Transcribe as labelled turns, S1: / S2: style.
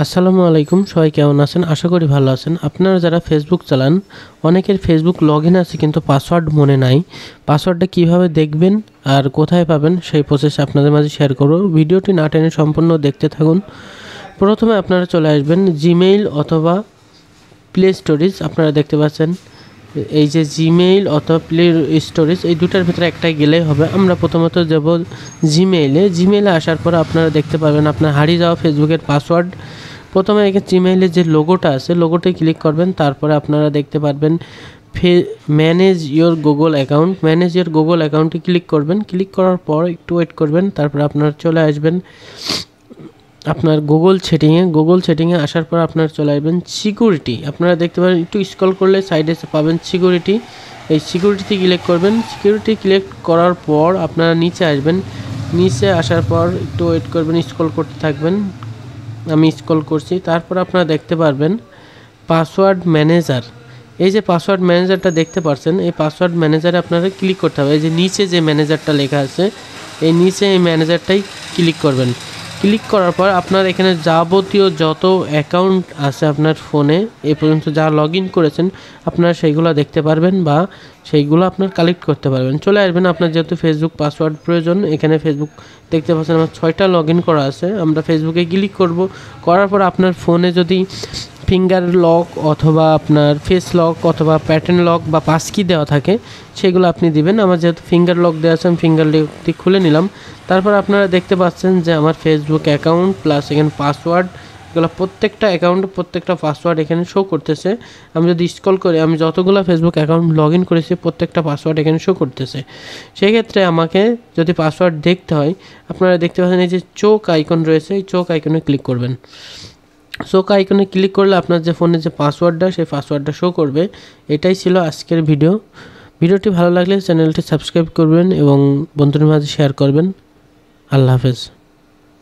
S1: আসসালামু আলাইকুম, সবাই কেমন আছেন? আশা করি ভালো আছেন। আপনারা যারা ফেসবুক চালান, অনেকের ফেসবুক লগইন আছে কিন্তু পাসওয়ার্ড মনে নাই। পাসওয়ার্ডটা কিভাবে দেখবেন আর কোথায় পাবেন সেই প্রসেস আপনাদের মাঝে শেয়ার করব। ভিডিওটি না টেনে সম্পূর্ণ দেখতে থাকুন। প্রথমে আপনারা চলে আসবেন জিমেইল অথবা প্লে স্টোরেজ। আপনারা দেখতে পাচ্ছেন এই যে জিমেইল অথবা প্লে স্টোরেজ, এই দুটার ভিতরে একটাই গেলেই হবে। আমরা প্রথমত যাব জিমেইলে আসার পর আপনারা দেখতে পাবেন আপনার হারিয়ে যাওয়া ফেসবুকের পাসওয়ার্ড। প্রথমে এখানে জিমেইলের যে লোগোটা আছে, লোগোটায় ক্লিক করবেন। তারপরে আপনারা দেখতে পারবেন manage your Google account. Manage your Google অ্যাকাউন্টে ক্লিক করবেন। ক্লিক করার পর একটু ওয়েট করবেন। তারপর আপনারা চলে আসবেন আপনার গুগল সেটিংয়ে আসার পর আপনারা চলে আসবেন সিকিউরিটি। আপনারা দেখতে পারেন একটু স্ক্রল করলে সাইডে পাবেন সিকিউরিটি। এই সিকিউরিটিতে ক্লিক করবেন। সিকিউরিটি ক্লিক করার পর আপনারা নিচে আসবেন। নিচে আসার পর একটু ওয়েট করবেন, স্ক্রল করতে থাকবেন। আমি স্ক্রল করছি। তারপর আপনারা দেখতে পারবেন পাসওয়ার্ড ম্যানেজার। এই যে পাসওয়ার্ড ম্যানেজারটা দেখতে পাচ্ছেন, এই পাসওয়ার্ড ম্যানেজারে আপনারা ক্লিক করতে হবে। এই যে নিচে যে ম্যানেজারটা লেখা আছে, এই নিচে এই ম্যানেজারটাই ক্লিক করবেন। ক্লিক করার পর আপনার এখানে যাবতীয় যত অ্যাকাউন্ট আছে আপনার ফোনে এ পর্যন্ত যা লগ ইন করেছেন আপনারা সেইগুলো দেখতে পারবেন বা সেইগুলো আপনার কালেক্ট করতে পারবেন। চলে আসবেন আপনার যেহেতু ফেসবুক পাসওয়ার্ড প্রয়োজন। এখানে ফেসবুক দেখতে পাচ্ছেন আমার 6টা লগ ইন করা আছে। আমরা ফেসবুকে ক্লিক করব। করার পর আপনার ফোনে যদি ফিঙ্গার লক অথবা আপনার ফেস লক অথবা প্যাটার্ন লক বা পাসকি দেওয়া থাকে সেগুলো আপনি দিবেন। আমার যেহেতু ফিঙ্গার লক দেওয়া আছে, আমি ফিঙ্গার লকটি খুলে নিলাম। তারপর আপনারা দেখতে পাচ্ছেন যে আমার ফেসবুক অ্যাকাউন্ট প্লাস এখানে পাসওয়ার্ড, এগুলো প্রত্যেকটা অ্যাকাউন্টে প্রত্যেকটা পাসওয়ার্ড এখানে শো করতেছে। আমি যদি স্ক্রল করি, আমি যতগুলো ফেসবুক অ্যাকাউন্ট লগ ইন করেছি প্রত্যেকটা পাসওয়ার্ড এখানে শো করতেছে। সেক্ষেত্রে আমাকে যদি পাসওয়ার্ড দেখতে হয়, আপনারা দেখতে পাচ্ছেন এই যে চোখ আইকন রয়েছে, এই চোখ আইকনে ক্লিক করবেন। চোখ আইকনে ক্লিক করলে আপনার যে ফোনের যে পাসওয়ার্ডটা সেই পাসওয়ার্ডটা শো করবে। এটাই ছিল আজকের ভিডিওটি ভালো লাগলে চ্যানেলটি সাবস্ক্রাইব করবেন এবং বন্ধুদের মাঝে শেয়ার করবেন। আল্লাহ হাফেজ।